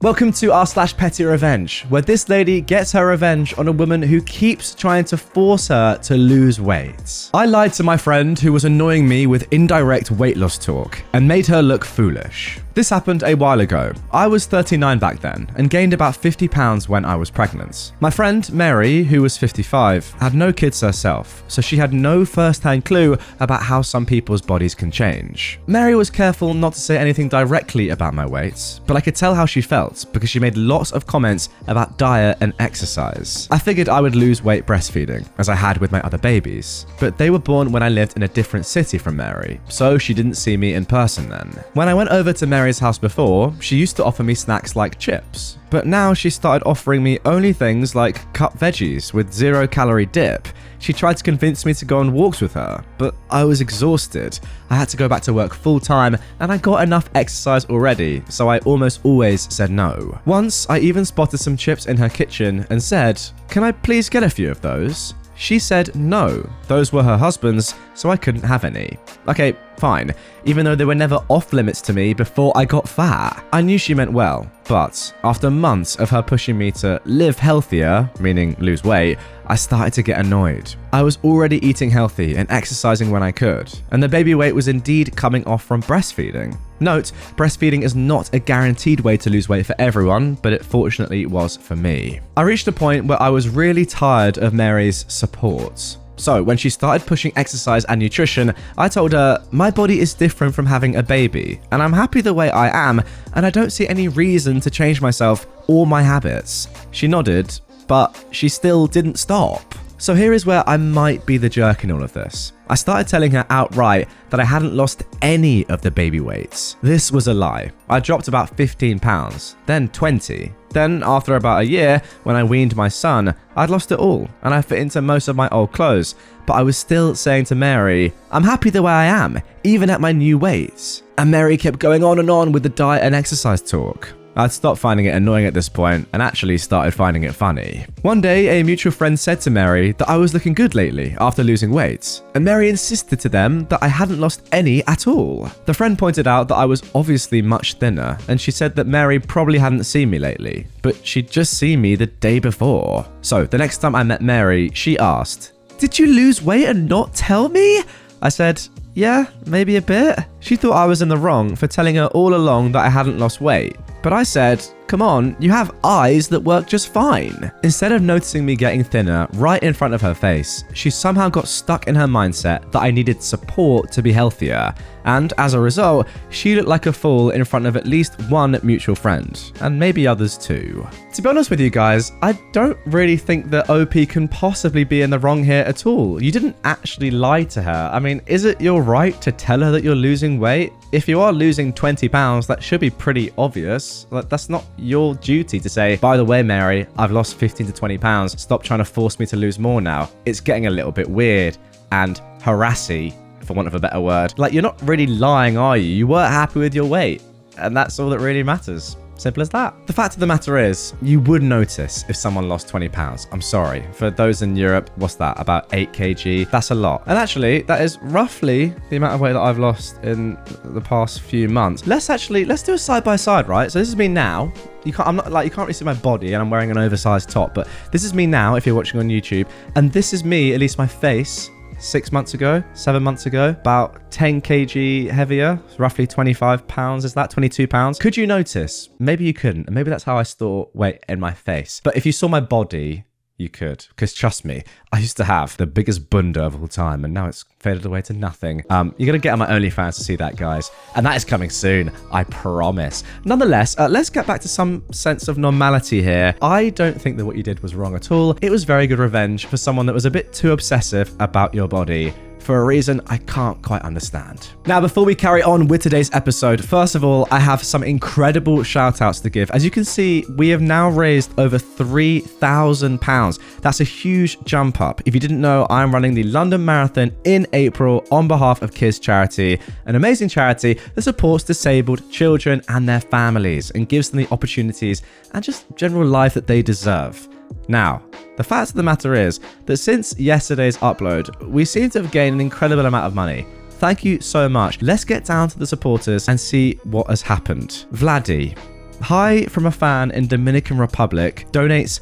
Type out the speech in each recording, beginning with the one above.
Welcome to r/PettyRevenge, where this lady gets her revenge on a woman who keeps trying to force her to lose weight. I lied to my friend who was annoying me with indirect weight loss talk and made her look foolish. This happened a while ago. I was 39 back then and gained about 50 pounds when I was pregnant. My friend Mary, who was 55, had no kids herself, so she had no first-hand clue about how some people's bodies can change. Mary was careful not to say anything directly about my weight, but I could tell how she felt because she made lots of comments about diet and exercise. I figured I would lose weight breastfeeding, as I had with my other babies, but they were born when I lived in a different city from Mary, so she didn't see me in person then. When I went over to Mary's house before, she used to offer me snacks like chips, but now she started offering me only things like cut veggies with 0-calorie dip. She tried to convince me to go on walks with her, but I was exhausted. I had to go back to work full time and I got enough exercise already, so I almost always said no. Once, I even spotted some chips in her kitchen and said, "Can I please get a few of those?" She said no, those were her husband's, so I couldn't have any. Okay, fine, even though they were never off limits to me before I got fat. I knew she meant well, but after months of her pushing me to live healthier, meaning lose weight, I started to get annoyed. I was already eating healthy and exercising when I could, and the baby weight was indeed coming off from breastfeeding. Note, breastfeeding is not a guaranteed way to lose weight for everyone, but it fortunately was for me. I reached a point where I was really tired of Mary's support. So when she started pushing exercise and nutrition, I told her, my body is different from having a baby, and I'm happy the way I am, and I don't see any reason to change myself or my habits. She nodded, but she still didn't stop. So here is where I might be the jerk in all of this. I started telling her outright that I hadn't lost any of the baby weights. This was a lie. I dropped about 15 pounds, then 20. Then, after about a year, when I weaned my son, I'd lost it all, and I fit into most of my old clothes. But I was still saying to Mary, I'm happy the way I am, even at my new weights. And Mary kept going on and on with the diet and exercise talk. I'd stopped finding it annoying at this point and actually started finding it funny. One day, a mutual friend said to Mary that I was looking good lately after losing weight, and Mary insisted to them that I hadn't lost any at all. The friend pointed out that I was obviously much thinner, and she said that Mary probably hadn't seen me lately, but she'd just seen me the day before. So the next time I met Mary, she asked, "Did you lose weight and not tell me?" I said, "Yeah, maybe a bit." She thought I was in the wrong for telling her all along that I hadn't lost weight. But I said, come on, you have eyes that work just fine. Instead of noticing me getting thinner right in front of her face, she somehow got stuck in her mindset that I needed support to be healthier. And as a result, she looked like a fool in front of at least one mutual friend, and maybe others too. To be honest with you guys, I don't really think that OP can possibly be in the wrong here at all. You didn't actually lie to her. I mean, is it your right to tell her that you're losing weight? If you are losing 20 pounds, that should be pretty obvious. Like, that's not your duty to say, by the way, Mary, I've lost 15 to 20 pounds. Stop trying to force me to lose more now. It's getting a little bit weird and harassy, for want of a better word. Like, you're not really lying, are you? You weren't happy with your weight, and that's all that really matters. Simple as that. The fact of the matter is, you would notice if someone lost 20 pounds. I'm sorry. For those in Europe, what's that? About 8 kg? That's a lot. And actually, that is roughly the amount of weight that I've lost in the past few months. Let's do a side by side, right? So this is me now. You can't really see my body, and I'm wearing an oversized top, but this is me now if you're watching on YouTube. And this is me, at least my face, 6 months ago, 7 months ago, about 10 kg heavier, roughly 25 pounds. Is that 22 pounds? Could you notice? Maybe you couldn't. And maybe that's how I store weight in my face. But if you saw my body, you could. Because trust me, I used to have the biggest bunda of all time, and now it's faded away to nothing. You're going to get on my OnlyFans to see that, guys. And that is coming soon, I promise. Nonetheless, let's get back to some sense of normality here. I don't think that what you did was wrong at all. It was very good revenge for someone that was a bit too obsessive about your body, for a reason I can't quite understand. Now, before we carry on with today's episode, first of all, I have some incredible shout outs to give. As you can see, we have now raised over £3,000. That's a huge jump up. If you didn't know, I'm running the London Marathon in April on behalf of Kids Charity, an amazing charity that supports disabled children and their families and gives them the opportunities and just general life that they deserve. Now, the fact of the matter is that since yesterday's upload, we seem to have gained an incredible amount of money. Thank you so much. Let's get down to the supporters and see what has happened. Vladdy, Hi from a fan in Dominican Republic donates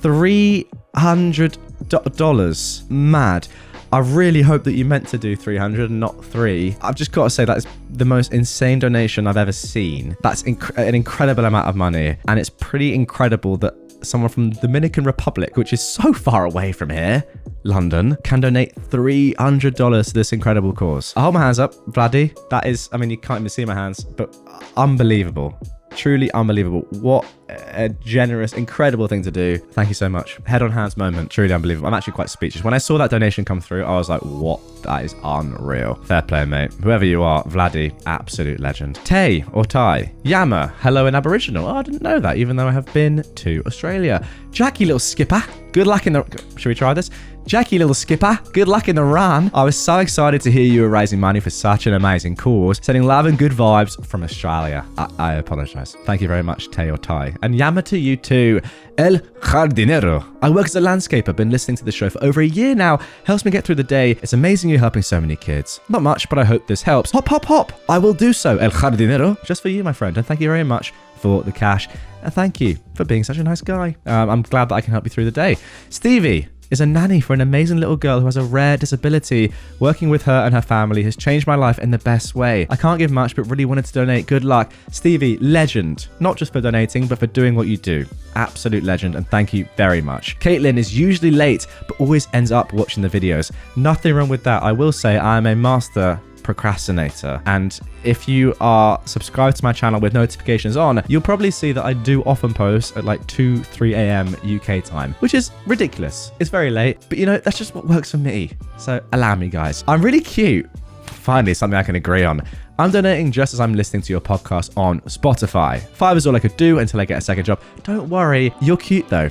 $300. Mad. I really hope that you meant to do 300 and not 3. I've just got to say that is the most insane donation I've ever seen. That's an incredible amount of money. And it's pretty incredible that someone from the Dominican Republic, which is so far away from here, London, can donate $300 to this incredible cause. I hold my hands up, Vladdy. That is, I mean, you can't even see my hands, but unbelievable. Truly unbelievable. What a generous, incredible thing to do. Thank you so much. Head on hands moment. Truly unbelievable. I'm actually quite speechless. When I saw that donation come through, I was like, what? That is unreal. Fair play, mate. Whoever you are, Vladdy, absolute legend. Tay or Ty. Yama, hello in Aboriginal. Oh, I didn't know that, even though I have been to Australia. Jackie, little skipper. Good luck in the... Should we try this? Jackie, little skipper, good luck in the run. I was so excited to hear you were raising money for such an amazing cause. Sending love and good vibes from Australia. I apologize. Thank you very much, Tay or Ty. And Yama to you too. El Jardinero. I work as a landscaper, been listening to the show for over a year now. Helps me get through the day. It's amazing you're helping so many kids. Not much, but I hope this helps. Hop, hop, hop. I will do so, El Jardinero. Just for you, my friend. And thank you very much for the cash. And thank you for being such a nice guy. I'm glad that I can help you through the day. Stevie is a nanny for an amazing little girl who has a rare disability. Working with her and her family has changed my life in the best way. I can't give much, but really wanted to donate. Good luck. Stevie, legend. Not just for donating, but for doing what you do. Absolute legend, and thank you very much. Caitlin is usually late, but always ends up watching the videos. Nothing wrong with that. I will say I am a master procrastinator, and if you are subscribed to my channel with notifications on, you'll probably see that I do often post at like 2-3 a.m. UK time, which is ridiculous. It's very late, but you know, that's just what works for me, so allow me, guys. I'm really cute. Finally, something I can agree on. I'm donating just as I'm listening to your podcast on Spotify. 5 is all I could do until I get a second job. Don't worry, you're cute though.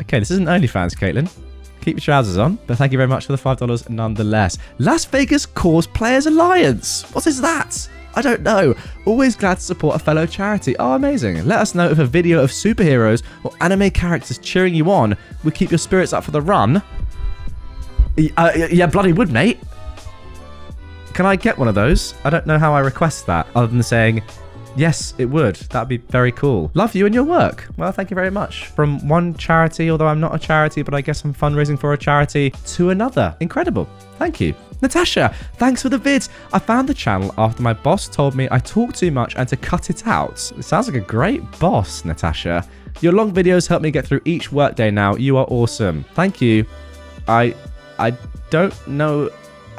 Okay, this isn't OnlyFans, Caitlin. Keep your trousers on, but thank you very much for the $5 nonetheless. Las Vegas Cause Players Alliance. What is that? I don't know. Always glad to support a fellow charity. Oh, amazing. Let us know if a video of superheroes or anime characters cheering you on would keep your spirits up for the run. Yeah, bloody would, mate. Can I get one of those? I don't know how I request that, other than saying... Yes, it would. That'd be very cool. Love you and your work. Well, thank you very much. From one charity, although I'm not a charity, but I guess I'm fundraising for a charity, to another. Incredible. Thank you. Natasha, thanks for the vids. I found the channel after my boss told me I talk too much and to cut it out. It sounds like a great boss, Natasha. Your long videos help me get through each workday now. You are awesome. Thank you. I don't know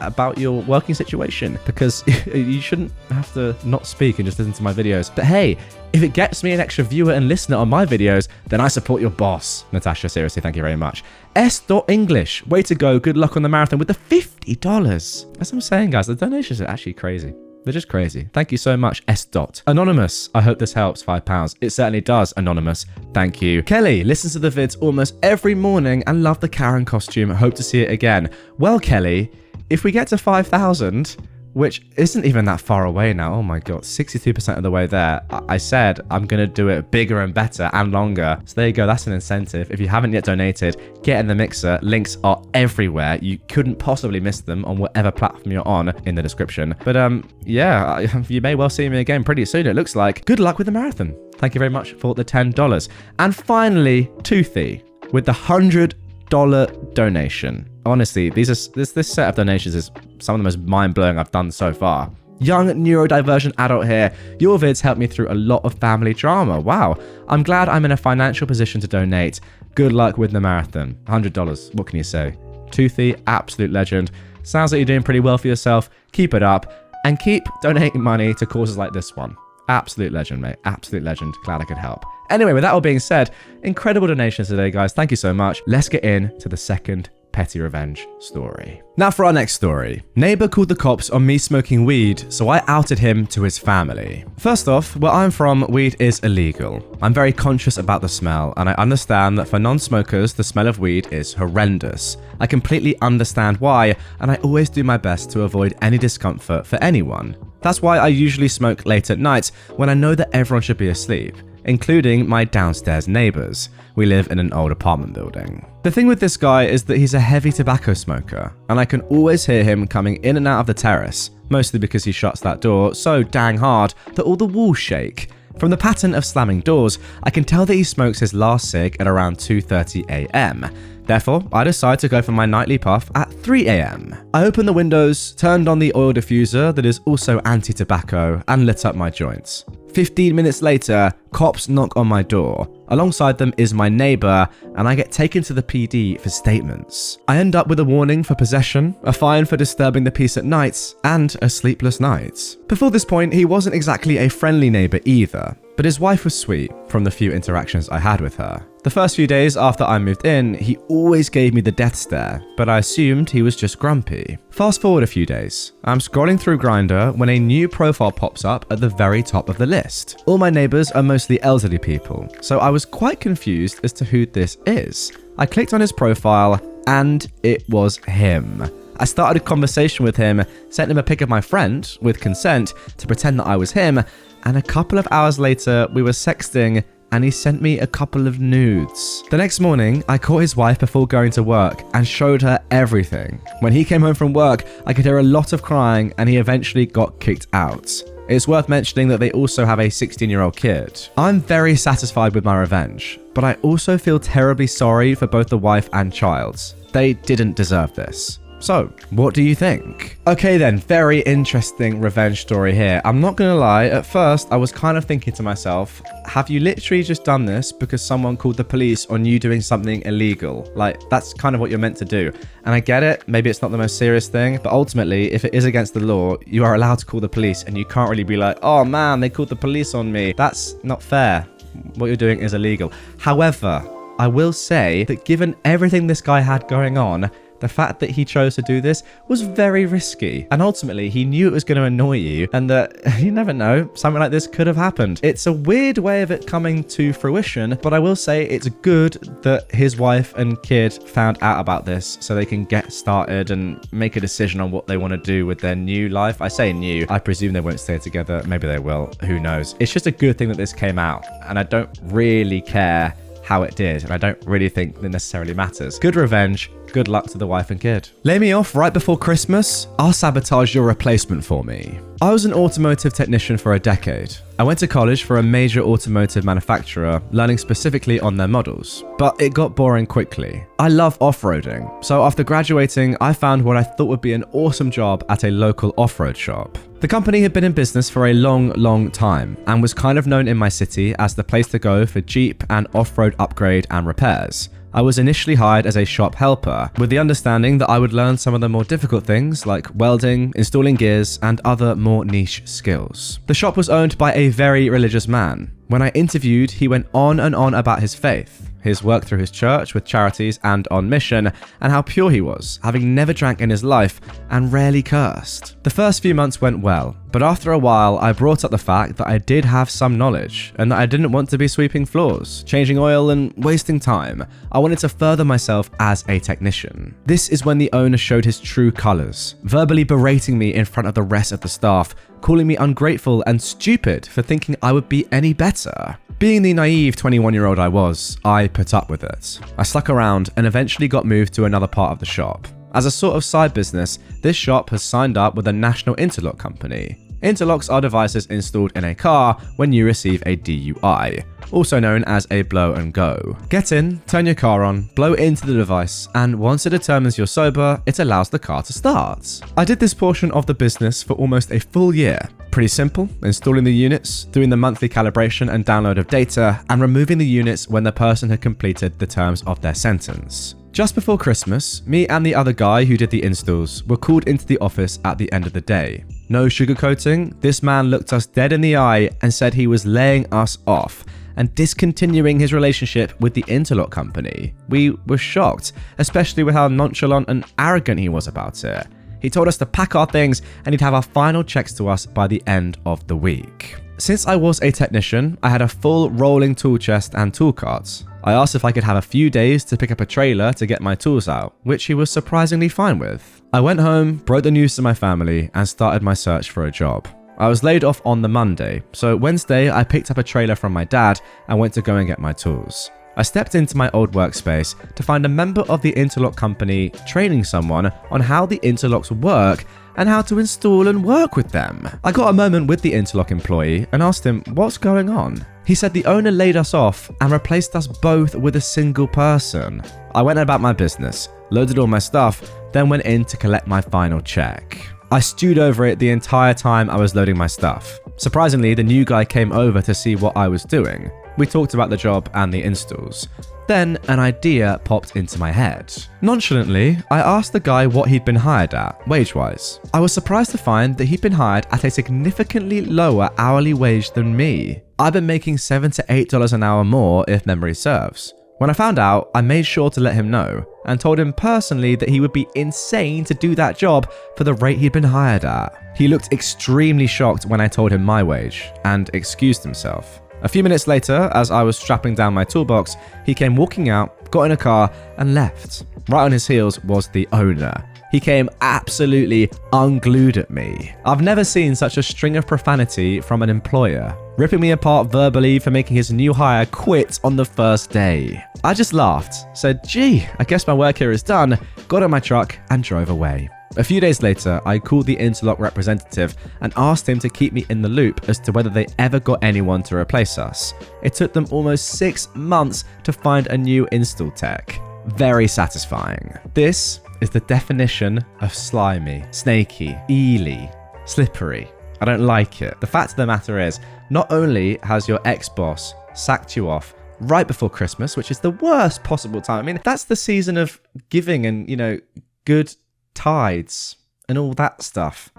about your working situation, because you shouldn't have to not speak and just listen to my videos. But hey, if it gets me an extra viewer and listener on my videos, then I support your boss. Natasha, seriously, thank you very much. S.English, way to go. Good luck on the marathon with the $50. As I'm saying, guys, the donations are actually crazy. They're just crazy. Thank you so much, S. Anonymous, I hope this helps, £5. It certainly does, Anonymous. Thank you. Kelly listens to the vids almost every morning and love the Karen costume. Hope to see it again. Well, Kelly, if we get to 5,000, which isn't even that far away now, oh my god, 62% of the way there, I said I'm going to do it bigger and better and longer. So there you go, that's an incentive. If you haven't yet donated, get in the mixer. Links are everywhere. You couldn't possibly miss them on whatever platform you're on in the description. But yeah, you may well see me again pretty soon, it looks like. Good luck with the marathon. Thank you very much for the $10. And finally, Toothy with the $100 donation. Honestly, this set of donations is some of the most mind-blowing I've done so far. Young neurodivergent adult here. Your vids helped me through a lot of family drama. Wow. I'm glad I'm in a financial position to donate. Good luck with the marathon. $100. What can you say? Toothy, absolute legend. Sounds like you're doing pretty well for yourself. Keep it up. And keep donating money to causes like this one. Absolute legend, mate. Absolute legend. Glad I could help. Anyway, with that all being said, incredible donations today, guys. Thank you so much. Let's get into the second Petty Revenge story. Now for our next story. Neighbor called the cops on me smoking weed, so I outed him to his family. First off, where I'm from, weed is illegal. I'm very conscious about the smell, and I understand that for non-smokers, the smell of weed is horrendous. I completely understand why, and I always do my best to avoid any discomfort for anyone. That's why I usually smoke late at night when I know that everyone should be asleep, including my downstairs neighbors. We live in an old apartment building. The thing with this guy is that he's a heavy tobacco smoker, and I can always hear him coming in and out of the terrace, mostly because he shuts that door so dang hard that all the walls shake. From the pattern of slamming doors, I can tell that he smokes his last cig at around 2:30 a.m. Therefore, I decide to go for my nightly puff at 3 a.m. I opened the windows, turned on the oil diffuser that is also anti-tobacco, and lit up my joints. 15 minutes later, cops knock on my door. Alongside them is my neighbor, and I get taken to the PD for statements. I end up with a warning for possession, a fine for disturbing the peace at night, and a sleepless night. Before this point, he wasn't exactly a friendly neighbor either, but his wife was sweet from the few interactions I had with her. The first few days after I moved in, he always gave me the death stare, but I assumed he was just grumpy. Fast forward a few days. I'm scrolling through Grindr when a new profile pops up at the very top of the list. All my neighbors are mostly elderly people, so I was quite confused as to who this is. I clicked on his profile, and it was him. I started a conversation with him, sent him a pic of my friend, with consent, to pretend that I was him, and a couple of hours later, we were sexting, and he sent me a couple of nudes. The next morning, I caught his wife before going to work and showed her everything. When he came home from work, I could hear a lot of crying, and he eventually got kicked out. It's worth mentioning that they also have a 16-year-old kid. I'm very satisfied with my revenge, but I also feel terribly sorry for both the wife and child. They didn't deserve this. So, what do you think? Okay then, very interesting revenge story here. I'm not gonna lie, at first I was kind of thinking to myself, have you literally just done this because someone called the police on you doing something illegal? Like, that's kind of what you're meant to do. And I get it, maybe it's not the most serious thing, but ultimately, if it is against the law, you are allowed to call the police, and you can't really be like, oh man, they called the police on me. That's not fair. What you're doing is illegal. However, I will say that given everything this guy had going on, the fact that he chose to do this was very risky. And ultimately, he knew it was going to annoy you, and that, you never know, something like this could have happened. It's a weird way of it coming to fruition, but I will say it's good that his wife and kid found out about this so they can get started and make a decision on what they want to do with their new life. I say new, I presume they won't stay together. Maybe they will, who knows. It's just a good thing that this came out, and I don't really care how it did, and I don't really think that necessarily matters. Good revenge, good luck to the wife and kid. Lay me off right before Christmas, I'll sabotage your replacement for me. I was an automotive technician for a decade. I went to college for a major automotive manufacturer, learning specifically on their models, but it got boring quickly. I love off-roading, so after graduating, I found what I thought would be an awesome job at a local off-road shop. The company had been in business for a long time and was kind of known in my city as the place to go for Jeep and off-road upgrade and repairs. I was initially hired as a shop helper, with the understanding that I would learn some of the more difficult things like welding, installing gears, and other more niche skills. The shop was owned by a very religious man. When I interviewed, he went on and on about his faith, his work through his church with charities and on mission, and how pure he was, having never drank in his life and rarely cursed. The first few months went well, but after a while I brought up the fact that I did have some knowledge and that I didn't want to be sweeping floors, changing oil and wasting time. I wanted to further myself as a technician. This is when the owner showed his true colors, verbally berating me in front of the rest of the staff, calling me ungrateful and stupid for thinking I would be any better. Being the naive 21-year-old I was, I put up with it. I stuck around and eventually got moved to another part of the shop. As a sort of side business, this shop has signed up with a national interlock company. Interlocks are devices installed in a car when you receive a DUI, also known as a blow and go. Get in, turn your car on, blow into the device, and once it determines you're sober, it allows the car to start. I did this portion of the business for almost a full year. Pretty simple, installing the units, doing the monthly calibration and download of data, and removing the units when the person had completed the terms of their sentence. Just before Christmas, me and the other guy who did the installs were called into the office at the end of the day. No sugarcoating, this man looked us dead in the eye and said he was laying us off and discontinuing his relationship with the interlock company. We were shocked, especially with how nonchalant and arrogant he was about it. He told us to pack our things and he'd have our final checks to us by the end of the week. Since I was a technician, I had a full rolling tool chest and tool carts. I asked if I could have a few days to pick up a trailer to get my tools out, which he was surprisingly fine with. I went home, broke the news to my family, and started my search for a job. I was laid off on the Monday, so Wednesday I picked up a trailer from my dad and went to go and get my tools. I stepped into my old workspace to find a member of the interlock company training someone on how the interlocks work and how to install and work with them. I got a moment with the interlock employee and asked him what's going on. He said the owner laid us off and replaced us both with a single person. I went about my business, loaded all my stuff, then went in to collect my final check. I stewed over it the entire time I was loading my stuff. Surprisingly, the new guy came over to see what I was doing. We talked about the job and the installs. Then an idea popped into my head. Nonchalantly, I asked the guy what he'd been hired at, wage-wise. I was surprised to find that he'd been hired at a significantly lower hourly wage than me. I've been making $7 to $8 an hour more if memory serves. When I found out, I made sure to let him know and told him personally that he would be insane to do that job for the rate he'd been hired at. He looked extremely shocked when I told him my wage and excused himself. A few minutes later, as I was strapping down my toolbox, he came walking out, got in a car, and left. Right on his heels was the owner. He came absolutely unglued at me. I've never seen such a string of profanity from an employer, ripping me apart verbally for making his new hire quit on the first day. I just laughed, said, "Gee, I guess my work here is done," got in my truck and drove away. A few days later, I called the interlock representative and asked him to keep me in the loop as to whether they ever got anyone to replace us. It took them almost 6 months to find a new install tech. Very satisfying. This is the definition of slimy, snaky, eely, slippery. I don't like it. The fact of the matter is, not only has your ex-boss sacked you off right before Christmas, which is the worst possible time. I mean, that's the season of giving and, good tides and all that stuff.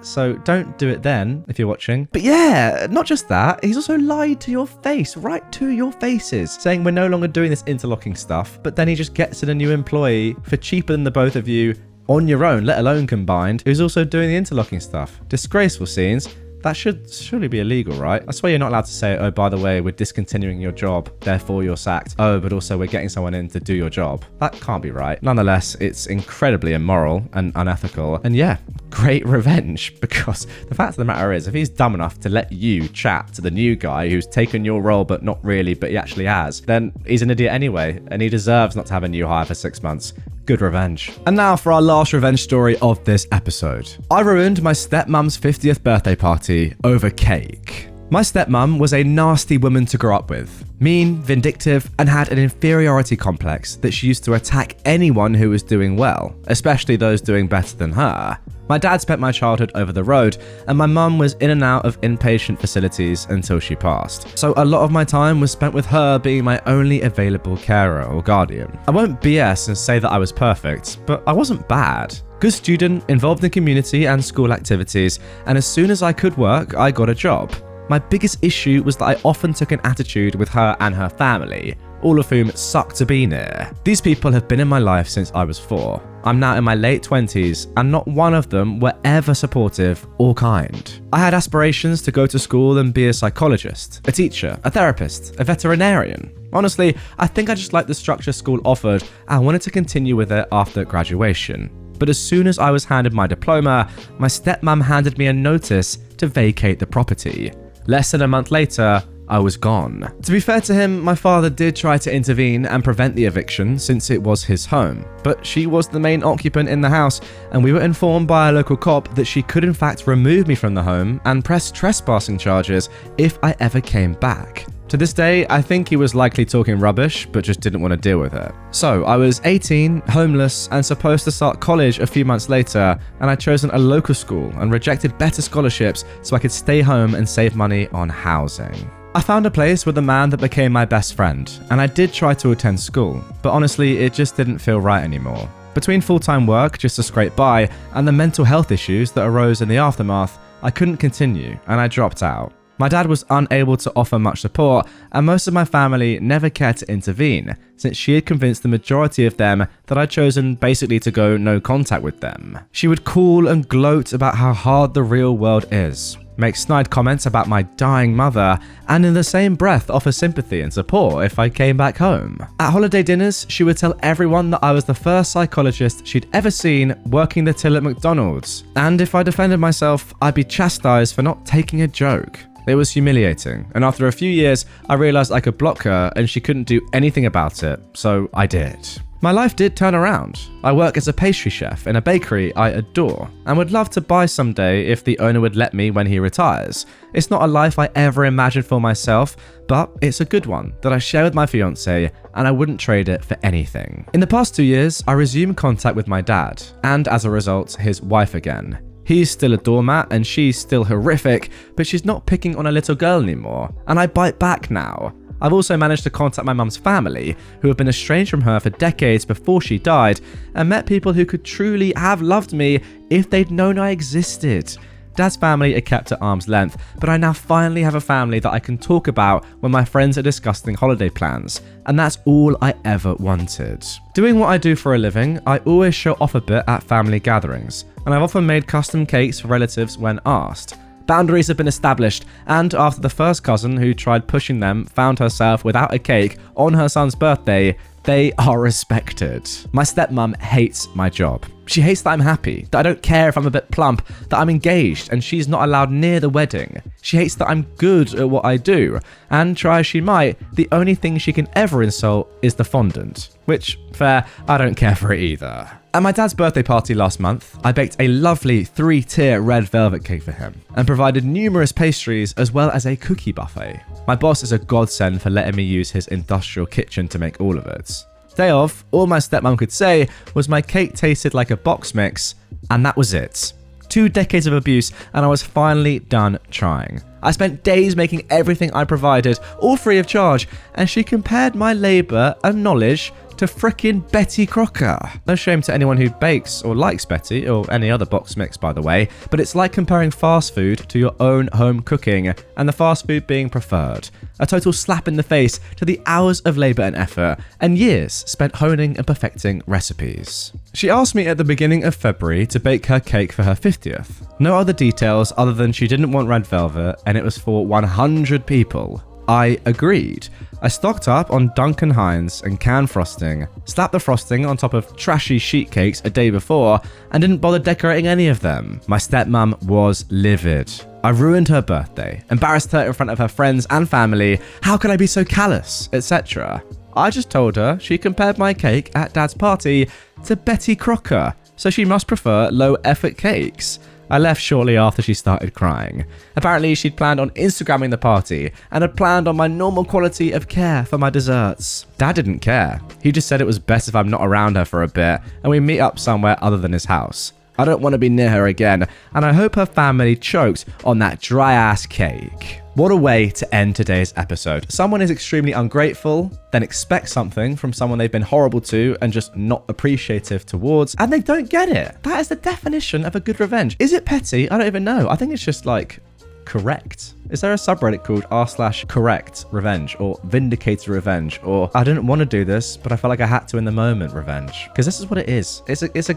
So don't do it then if you're watching. But yeah, not just that, he's also lied to your face, right to your faces, saying we're no longer doing this interlocking stuff, but then he just gets in a new employee for cheaper than the both of you on your own, let alone combined, who's also doing the interlocking stuff. Disgraceful scenes. That should surely be illegal, right? I swear you're not allowed to say, oh, by the way, we're discontinuing your job, therefore you're sacked. Oh, but also we're getting someone in to do your job. That can't be right. Nonetheless, it's incredibly immoral and unethical. And yeah, great revenge, because the fact of the matter is, if he's dumb enough to let you chat to the new guy who's taken your role, but not really, but he actually has, then he's an idiot anyway, and he deserves not to have a new hire for 6 months. Good revenge. And now for our last revenge story of this episode. I ruined my stepmom's 50th birthday party over cake. My stepmom was a nasty woman to grow up with. Mean, vindictive, and had an inferiority complex that she used to attack anyone who was doing well, especially those doing better than her. My dad spent my childhood over the road, and my mum was in and out of inpatient facilities until she passed. So a lot of my time was spent with her being my only available carer or guardian. I won't BS and say that I was perfect, but I wasn't bad. Good student, involved in community and school activities, and as soon as I could work, I got a job. My biggest issue was that I often took an attitude with her and her family, all of whom suck to be near. These people have been in my life since I was 4. I'm now in my late 20s, and not one of them were ever supportive or kind. I had aspirations to go to school and be a psychologist, a teacher, a therapist, a veterinarian. Honestly, I think I just liked the structure school offered and wanted to continue with it after graduation. But as soon as I was handed my diploma, my stepmom handed me a notice to vacate the property. Less than a month later, I was gone. To be fair to him, my father did try to intervene and prevent the eviction since it was his home, but she was the main occupant in the house, and we were informed by a local cop that she could in fact remove me from the home and press trespassing charges if I ever came back. To this day, I think he was likely talking rubbish, but just didn't want to deal with it. So I was 18, homeless, and supposed to start college a few months later, and I'd chosen a local school and rejected better scholarships so I could stay home and save money on housing. I found a place with a man that became my best friend, and I did try to attend school, but honestly, it just didn't feel right anymore. Between full-time work just to scrape by and the mental health issues that arose in the aftermath, I couldn't continue, and I dropped out. My dad was unable to offer much support, and most of my family never cared to intervene, since she had convinced the majority of them that I'd chosen basically to go no contact with them. She would call and gloat about how hard the real world is, make snide comments about my dying mother, and in the same breath offer sympathy and support if I came back home. At holiday dinners, she would tell everyone that I was the first psychologist she'd ever seen working the till at McDonald's, and if I defended myself, I'd be chastised for not taking a joke. It was humiliating, and after a few years, I realized I could block her and she couldn't do anything about it, so I did. My life did turn around. I work as a pastry chef in a bakery I adore and would love to buy someday if the owner would let me when he retires. It's not a life I ever imagined for myself, but it's a good one that I share with my fiance, and I wouldn't trade it for anything. In the past 2 years, I resumed contact with my dad, and as a result, his wife again. He's still a doormat and she's still horrific, but she's not picking on a little girl anymore, and I bite back now. I've also managed to contact my mum's family, who have been estranged from her for decades before she died, and met people who could truly have loved me if they'd known I existed. Dad's family are kept at arm's length, but I now finally have a family that I can talk about when my friends are discussing holiday plans, and that's all I ever wanted. Doing what I do for a living, I always show off a bit at family gatherings, and I've often made custom cakes for relatives when asked. Boundaries have been established, and after the first cousin who tried pushing them found herself without a cake on her son's birthday, they are respected. My stepmom hates my job. She hates that I'm happy, that I don't care if I'm a bit plump, that I'm engaged and she's not allowed near the wedding. She hates that I'm good at what I do, and try as she might, the only thing she can ever insult is the fondant. Which, fair, I don't care for it either. At my dad's birthday party last month, I baked a lovely 3-tier red velvet cake for him and provided numerous pastries as well as a cookie buffet. My boss is a godsend for letting me use his industrial kitchen to make all of it. Day of, all my stepmom could say was my cake tasted like a box mix, and that was it. 2 decades of abuse, and I was finally done trying. I spent days making everything I provided, all free of charge, and she compared my labour and knowledge to frickin' Betty Crocker. No shame to anyone who bakes or likes Betty, or any other box mix by the way, but it's like comparing fast food to your own home cooking, and the fast food being preferred. A total slap in the face to the hours of labour and effort, and years spent honing and perfecting recipes. She asked me at the beginning of February to bake her cake for her 50th. No other details other than she didn't want red velvet, and it was for 100 people. I agreed. I stocked up on Duncan Hines and canned frosting, slapped the frosting on top of trashy sheet cakes a day before, and didn't bother decorating any of them. My stepmom was livid. I ruined her birthday, embarrassed her in front of her friends and family. How could I be so callous, etc. I just told her she compared my cake at Dad's party to Betty Crocker, so she must prefer low-effort cakes. I left shortly after she started crying. Apparently, she'd planned on Instagramming the party and had planned on my normal quality of care for my desserts. Dad didn't care. He just said it was best if I'm not around her for a bit and we meet up somewhere other than his house. I don't want to be near her again, and I hope her family choked on that dry-ass cake. What a way to end today's episode. Someone is extremely ungrateful, then expects something from someone they've been horrible to and just not appreciative towards, and they don't get it. That is the definition of a good revenge. Is it petty? I don't even know. I think it's just like correct. Is there a subreddit called r/correct revenge or vindicator revenge, or I didn't want to do this but I felt like I had to in the moment revenge? Because this is what it is. It's a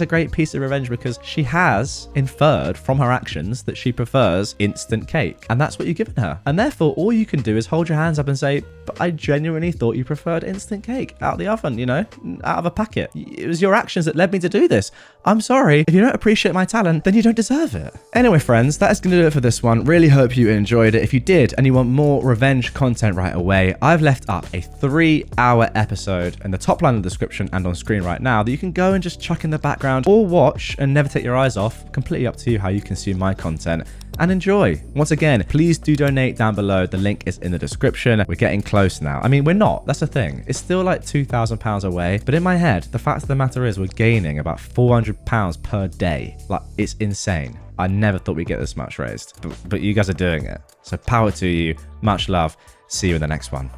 great piece of revenge because she has inferred from her actions that she prefers instant cake, and that's what you've given her. And therefore all you can do is hold your hands up and say, but I genuinely thought you preferred instant cake out of the oven, you know, out of a packet. It was your actions that led me to do this. I'm sorry. If you don't appreciate my talent, then you don't deserve it. Anyway, friends, that is going to do it for this one. Really hope you enjoyed it. If you did and you want more revenge content right away, I've left up a 3-hour episode in the top line of the description and on screen right now that you can go and just chuck in the background or watch and never take your eyes off. Completely up to you how you consume my content. And enjoy. Once again, please do donate down below. The link is in the description. We're getting close now. I mean, we're not. That's the thing. It's still like £2,000 away. But in my head, the fact of the matter is we're gaining about £400 per day. Like, it's insane. I never thought we'd get this much raised. But you guys are doing it. So power to you. Much love. See you in the next one.